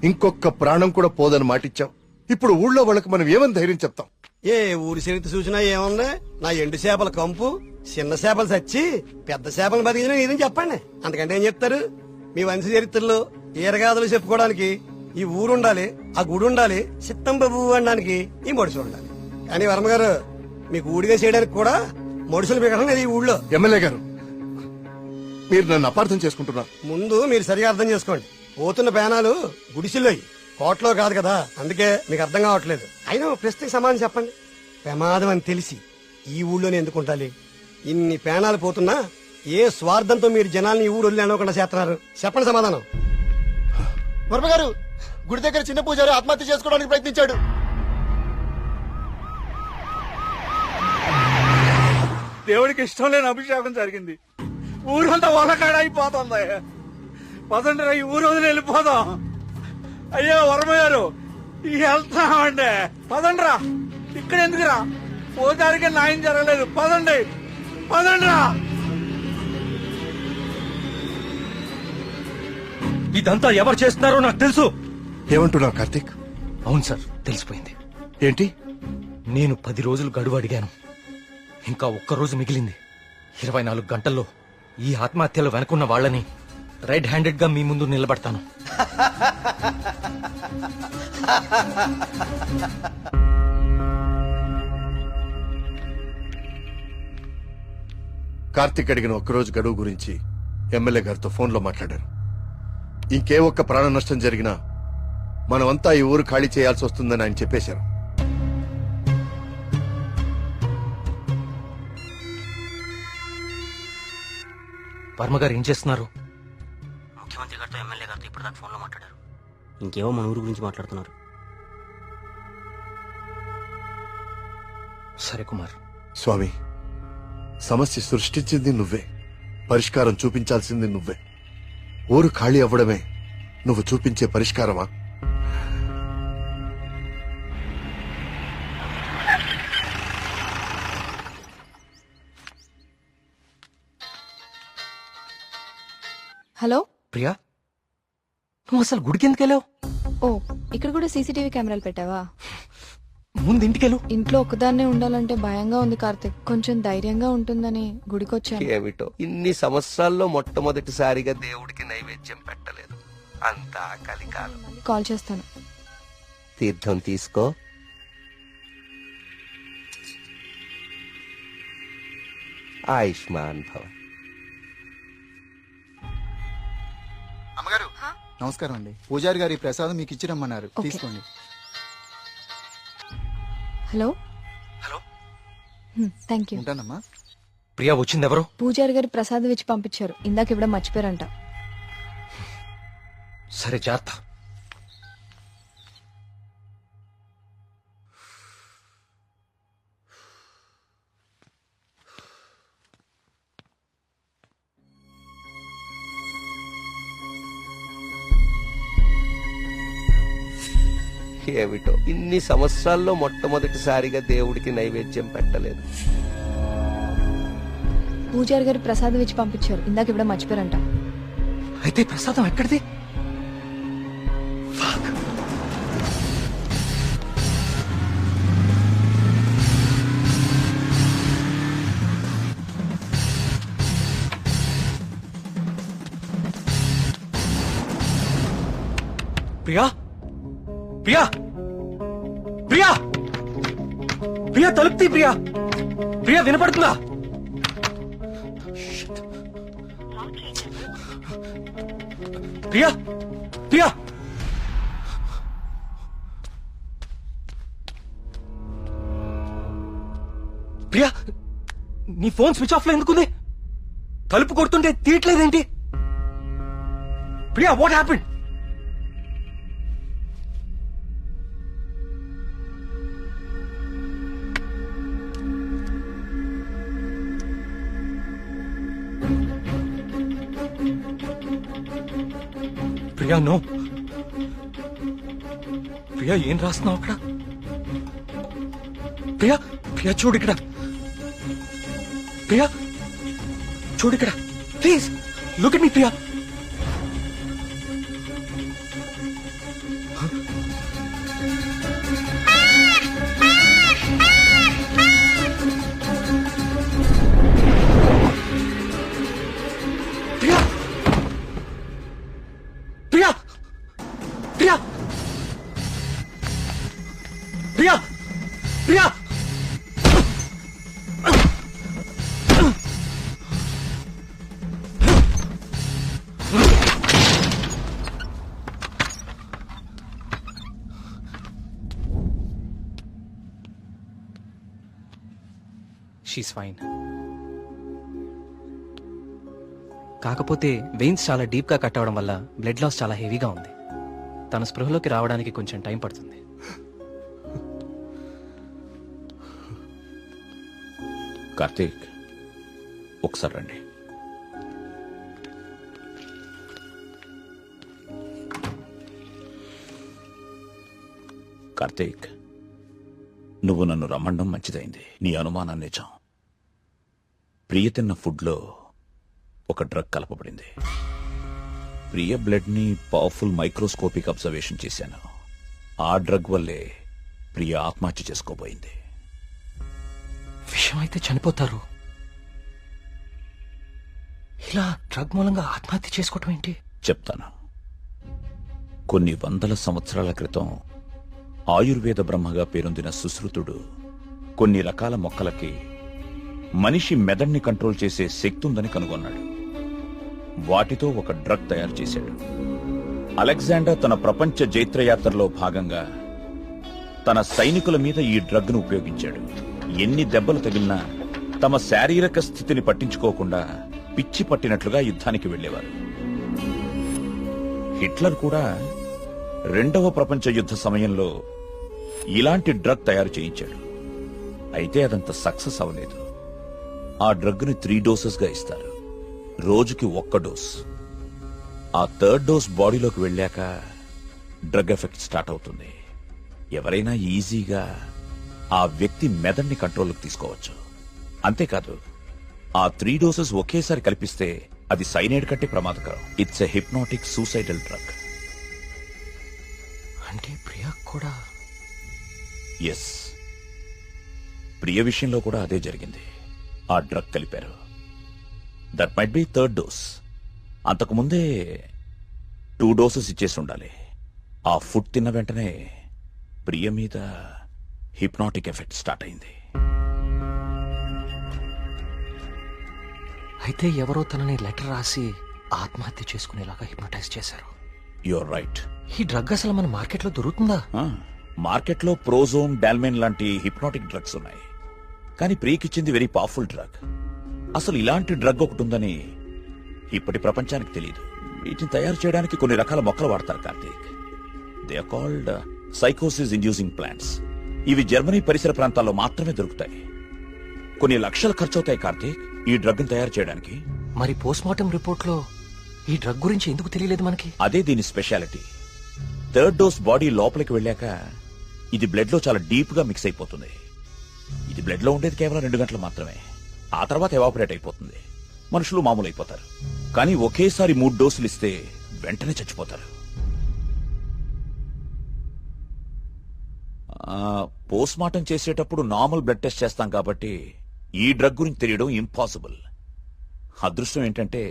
ఇంకొక ప్రాణం కూడా పోదని మాటిచ్చాం. ఇప్పుడు ఊళ్ళో వాళ్ళకి మనం ఏమని ధైర్యం చెప్తాం? ఏ ఊరి చరిత్ర చూసినా ఏముంది? నా ఎండు చేపల కంపు, చిన్న చేపలు చచ్చి పెద్ద చేపలు బతికిన ఇదని చెప్పండి. అంతకంటే ఏం చెప్తారు? మీ వంశ చరిత్రలో ఈరగాథలు చెప్పుకోవడానికి ఈ ఊరు ఉండాలి, ఆ గుడి ఉండాలి, చిత్తం బాబు అనడానికి ఈ మనుషులు ఉండాలి. కానీ వర్మ గారు, మీకు ఊడిగా చేయడానికి కూడా మనుషులు మిగడం లేదు ఈ ఊళ్ళో. ఎమ్మెల్యే గారు, మీరు నన్ను అపార్థం చేసుకుంటున్నారు. ముందు మీరు సరిగా అర్థం చేసుకోండి. పోతున్న పేనాలు గుడిసిల్లోయి, కోట్లో కాదు కదా. అందుకే మీకు అర్థం కావట్లేదు. అయినా ప్రశ్నకి సమాధానం చెప్పండి. ప్రమాదం అని తెలిసి ఈ ఊళ్ళోనే ఎందుకు ఉండాలి? ఇన్ని పేనాలు పోతున్నా ఏ స్వార్థంతో మీరు జనాల్ని ఈ ఊరు వదిలి అనుకోకుండా చేస్తున్నారు? చెప్పండి సమాధానం. వర్మ గారు, గుడి దగ్గర చిన్న పూజారి ఆత్మహత్య చేసుకోవడానికి ప్రయత్నించాడు. దేవుడికి ఇష్టం లేని అభిషేకం జరిగింది. ఊరంతా వలకాడ అయిపోతుంది. పదండ్రా, ఈ ఊరు వదిలి వెళ్ళిపోదాం. అయ్యో వర్మ గారు, వెళ్తామంటే పదండ్రా. ఇక్కడ ఎందుకురా? పూజారికి న్యాయం జరగలేదు. పదండి, పదండ్రా. ఇదంతా ఎవరు చేస్తున్నారో నాకు తెలుసు. ఏమంటున్నావు కార్తీక్? అవును సార్, తెలిసిపోయింది. ఏంటి? నేను 10 రోజులు గడువు అడిగాను. ఇంకా ఒక్కరోజు మిగిలింది. 24 గంటల్లో ఈ ఆత్మహత్యలు వెనుకున్న వాళ్ళని రెడ్ హ్యాండెడ్ గా మీ ముందు నిలబడతాను. కార్తీక్ అడిగిన ఒక్కరోజు గడువు గురించి ఎమ్మెల్యే గారితో ఫోన్లో మాట్లాడారు. ఇంకే ఒక్క ప్రాణ నష్టం జరిగినా మనమంతా ఈ ఊరు ఖాళీ చేయాల్సి వస్తుందని ఆయన చెప్పేశారు. వర్మ గారు ఏం చేస్తున్నారు? ముఖ్యమంత్రి గారితో ఎమ్మెల్యే గారితో ఇప్పుడు దాకా ఫోన్లో మాట్లాడారు. ఇంకేవో మన ఊరు గురించి మాట్లాడుతున్నారు. సరే కుమార్. స్వామి, సమస్య సృష్టించింది నువ్వే, పరిష్కారం చూపించాల్సింది నువ్వే. ఊరు ఖాళీ అవ్వడమే నువ్వు చూపించే పరిష్కారమా? హలో ప్రియా, నువ్వు అసలు గుడికి ఎందుకు వెళ్ళావు? ఓ, ఇక్కడ కూడా సీసీటీవీ కెమెరాలు పెట్టావా? ముందు ఇంటికెళ్ళు. ఇంట్లో ఒక్కదాన్నే ఉండాలంటే భయంగా ఉంది కార్తిక్. కొంచెం ధైర్యంగా ఉంటుందని గుడికొచ్చాను. ఏమిటో ఇన్ని సంవత్సరాల్లో మొట్టమొదటిసారిగా దేవుడికి నైవేద్యం పెట్టలేదు. అంతా కలికాలం. కాల్ చేస్తాను. తీర్థం తీసుకో. ఆయుష్మాన్ భవ. అమ్మగారు నమస్కారం అండి. పూజారి గారి ప్రసాదం మీకు ఇచ్చిరమ్మన్నారు, తీసుకోండి. హలో. హలో. Thank you. ఉంటానమ్మా. ప్రియా వచ్చింది ఎవరు? పూజారి గారు ప్రసాదం ఇచ్చి పంపించారు. ఇందాక ఇవ్వడం మర్చిపోయారంట. సరే, జాగ్రత్త. ఏమిటో ఇన్ని సంవత్సరాల్లో మొట్టమొదటిసారిగా దేవుడికి నైవేద్యం పెట్టలేదు. పూజారి గారు ప్రసాదం ఇచ్చి పంపించారు. ఇందాక ఇవ్వడం మర్చిపోయారంట. అయితే ప్రసాదం ఎక్కడిది? ప్రియా, ప్రియా, ప్రియా, ప్రియా, తలుపుతీ. ప్రియా, ప్రియా, వినపడుతుందా? ప్రియా, ప్రియా, ప్రియా, నీ ఫోన్ స్విచ్ ఆఫ్ లో ఎందుకుంది? తలుపు కొడుతుంటే తీయట్లేదేంటి? Priya, what happened? Priya, no. Priya, ఏం రాస్తున్నావు అక్కడ? ప్రియా, ప్రియా, చూడు ఇక్కడ. ప్రియా, చూడు ఇక్కడ. Please look at me Priya. Priya Priya Priya Priya Priya she's fine. కాకపోతే వెయిన్స్ చాలా డీప్ గా కట్ అవడం వల్ల బ్లడ్ లాస్ చాలా హెవీగా ఉంది. తన స్పృహలోకి రావడానికి కొంచెం టైం పడుతుంది. కార్తీక్, ఒకసారి రండి. కార్తీక్, నువ్వు నన్ను రమ్మండం మంచిదైంది. నీ అనుమానం నిజం. ప్రియ తిన్న ఫుడ్లో ఒక డ్రగ్ కలపబడింది. ప్రియ బ్లడ్ ని పవర్ఫుల్ మైక్రోస్కోపిక్ అబ్జర్వేషన్ చేశాను. ఆ డ్రగ్ వల్లే ప్రియ ఆత్మహత్య చేసుకోబోయింది. విషయం అయితే చనిపోతారు, ఇలా డ్రగ్ మూలంగా ఆత్మహత్య చేసుకోవటం ఏంటి? చెప్తాను. కొన్ని వందల సంవత్సరాల క్రితం ఆయుర్వేద బ్రహ్మగా పేరొందిన సుశ్రుతుడు కొన్ని రకాల మొక్కలకి మనిషి మెదడుని కంట్రోల్ చేసే శక్తి ఉందని కనుగొన్నాడు. వాటితో ఒక డ్రగ్ తయారు చేశాడు. అలెగ్జాండర్ తన ప్రపంచ జైత్రయాత్రలో భాగంగా తన సైనికుల మీద ఈ డ్రగ్ ను ఉపయోగించాడు. ఎన్ని దెబ్బలు తగిలినా తమ శారీరక స్థితిని పట్టించుకోకుండా పిచ్చి పట్టినట్లుగా యుద్ధానికి వెళ్లేవారు. హిట్లర్ కూడా రెండవ ప్రపంచ యుద్ధ సమయంలో ఇలాంటి డ్రగ్ తయారు చేయించాడు. అయితే అదంత సక్సెస్ అవ్వలేదు. ఆ డ్రగ్ ని 3 డోసెస్ గా ఇస్తారు. రోజుకి 1 డోస్. ఆ 3rd డోస్ బాడీలోకి వెళ్ళాక డ్రగ్ ఎఫెక్ట్ స్టార్ట్ అవుతుంది. ఎవరైనా ఈజీగా ఆ వ్యక్తి మెదడుని కంట్రోల్లోకి తీసుకోవచ్చు. అంతేకాదు, ఆ 3 డోసెస్ ఒకేసారి కల్పిస్తే అది సైనైడ్ కంటే ప్రమాదకరం. It's a hypnotic suicidal drug. అంటే ప్రియా కూడా? ఎస్, ప్రియ విషయంలో కూడా అదే జరిగింది. ఆ డ్రగ్ కలిపారు. That might be 3rd dose. అంతకుముందే 2 డోసెస్ ఇచ్చేసి ఉండాలి. ఆ ఫుడ్ తిన్న వెంటనే ప్రియ మీద హిప్నాటిక్ ఎఫెక్ట్ స్టార్ట్ అయింది. అయితే ఎవరో తనని లెటర్ రాసి ఆత్మహత్య చేసుకునేలాగా హిప్నటైజ్ చేశారు. You're right. ఈ డ్రగ్ అసలు మన మార్కెట్లో దొరుకుతుందా? మార్కెట్లో ప్రోజోన్, డాల్మెన్ లాంటి హిప్నాటిక్ డ్రగ్స్ ఉన్నాయి. కానీ ప్రియకిచ్చింది వెరీ పవర్ఫుల్ డ్రగ్. అసలు ఇలాంటి డ్రగ్ ఒకటి ఉందని ఇప్పటి ప్రపంచానికి తెలియదు. వీటిని తయారు చేయడానికి కొన్ని రకాల మొక్కలు వాడతారు కార్తీక్. దే ఆర్ కాల్డ్ సైకోసిస్ ఇండ్యూసింగ్ ప్లాంట్స్. ఇవి జర్మనీ పరిసర ప్రాంతాల్లో మాత్రమే దొరుకుతాయి. కొన్ని లక్షలు ఖర్చవుతాయి కార్తీక్ ఈ డ్రగ్ ని తయారు చేయడానికి. మరి పోస్ట్ మార్టం రిపోర్ట్ లో ఈ డ్రగ్ గురించి ఎందుకు తెలియలేదు మనకి? అదే దీని స్పెషాలిటీ. 3rd డోస్ బాడీ లోపలికి వెళ్ళాక ఇది బ్లడ్ లో చాలా డీప్ గా మిక్స్ అయిపోతుంది. ఇది బ్లడ్ లో ఉండేది కేవలం 2 గంటలు మాత్రమే. ఆ తర్వాత ఎవాపరేట్ అయిపోతుంది. మనుషులు మామూలు అయిపోతారు. కానీ ఒకేసారి 3 డోసులు ఇస్తే వెంటనే చచ్చిపోతారు. పోస్ట్ మార్టం చేసేటప్పుడు నార్మల్ బ్లడ్ టెస్ట్ చేస్తాం కాబట్టి ఈ డ్రగ్ గురించి తెలియడం ఇంపాసిబుల్. అదృష్టం ఏంటంటే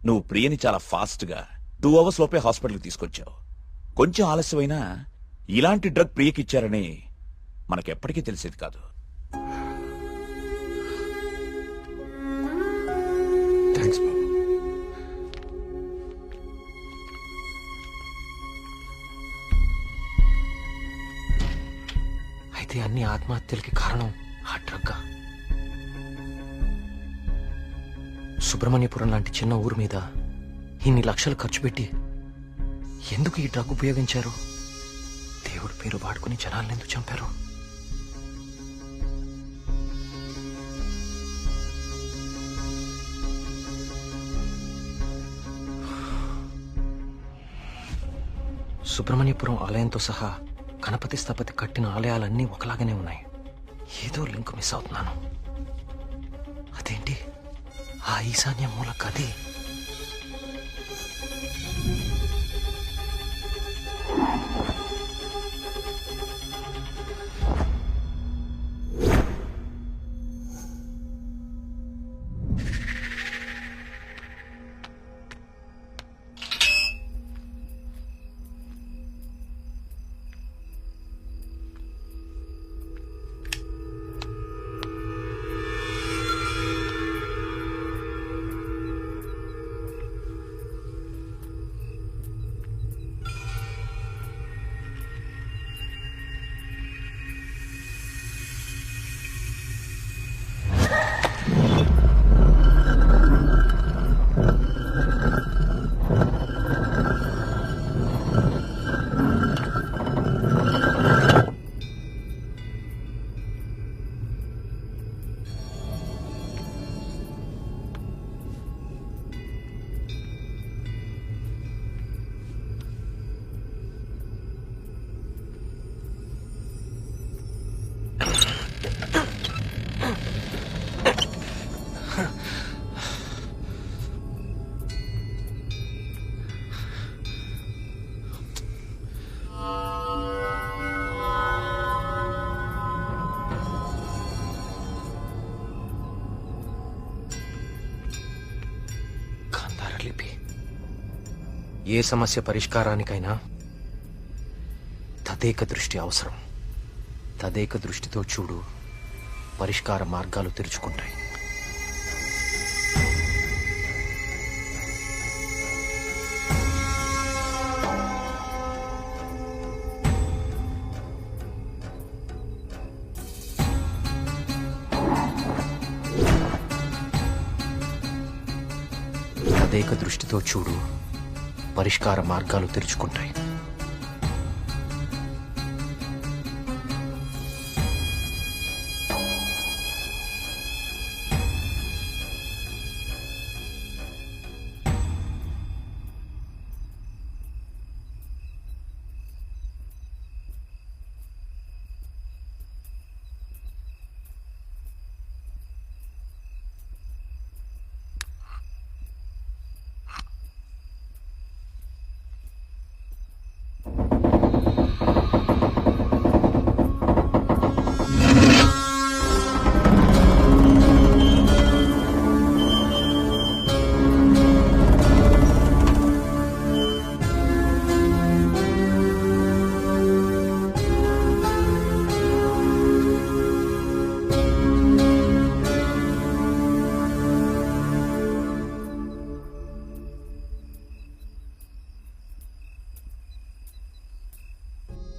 నువ్వు ప్రియని చాలా ఫాస్ట్ గా 2 అవర్స్ లోపే హాస్పిటల్కి తీసుకొచ్చావు. కొంచెం ఆలస్యమైనా ఇలాంటి డ్రగ్ ప్రియకిచ్చారని మనకెప్పటికీ తెలిసేది కాదు. థ్యాంక్స్ బాబు. అయితే అన్ని ఆత్మహత్యలకి కారణం ఆ డ్రగ్. సుబ్రహ్మణ్యపురం లాంటి చిన్న ఊరు మీద ఇన్ని లక్షలు ఖర్చు పెట్టి ఎందుకు ఈ డ్రగ్ ఉపయోగించారు? దేవుడి పేరు వాడుకుని జనాలను ఎందుకు చంపారు? సుబ్రహ్మణ్యపురం ఆలయంతో సహా గణపతి స్థపతి కట్టిన ఆలయాలన్నీ ఒకలాగానే ఉన్నాయి. ఏదో లింక్ మిస్ అవుతున్నాను. అదేంటి ఆ ఈశాన్య మూల గది? ఏ సమస్య పరిష్కారానికైనా తదేక దృష్టి అవసరం. తదేక దృష్టితో చూడు, పరిష్కార మార్గాలు తెరుచుకుంటాయి. తదేక దృష్టితో చూడు, పరిష్కార మార్గాలు తెరుచుకుంటాయి.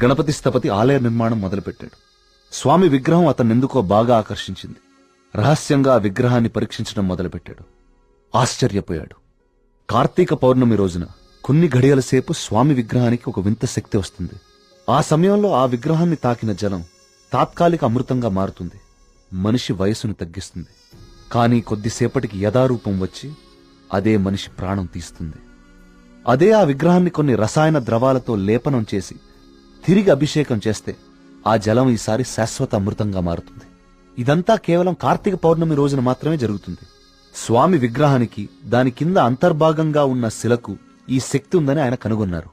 గణపతి స్థపతి ఆలయ నిర్మాణం మొదలుపెట్టాడు. స్వామి విగ్రహం అతన్నెందుకో బాగా ఆకర్షించింది. రహస్యంగా ఆ విగ్రహాన్ని పరీక్షించడం మొదలుపెట్టాడు. ఆశ్చర్యపోయాడు. కార్తీక పౌర్ణమి రోజున కొన్ని ఘడియల సేపు స్వామి విగ్రహానికి ఒక వింత శక్తి వస్తుంది. ఆ సమయంలో ఆ విగ్రహాన్ని తాకిన జలం తాత్కాలిక అమృతంగా మారుతుంది. మనిషి వయసును తగ్గిస్తుంది. కానీ కొద్దిసేపటికి యథారూపం వచ్చి అదే మనిషి ప్రాణం తీస్తుంది. అదే ఆ విగ్రహాన్ని కొన్ని రసాయన ద్రవాలతో లేపనం చేసి తిరిగి అభిషేకం చేస్తే ఆ జలం ఈసారి శాశ్వత అమృతంగా మారుతుంది. ఇదంతా కేవలం కార్తీక పౌర్ణమి రోజున మాత్రమే జరుగుతుంది. స్వామి విగ్రహానికి దాని కింద అంతర్భాగంగా ఉన్న శిలకు ఈ శక్తి ఉందని ఆయన కనుగొన్నారు.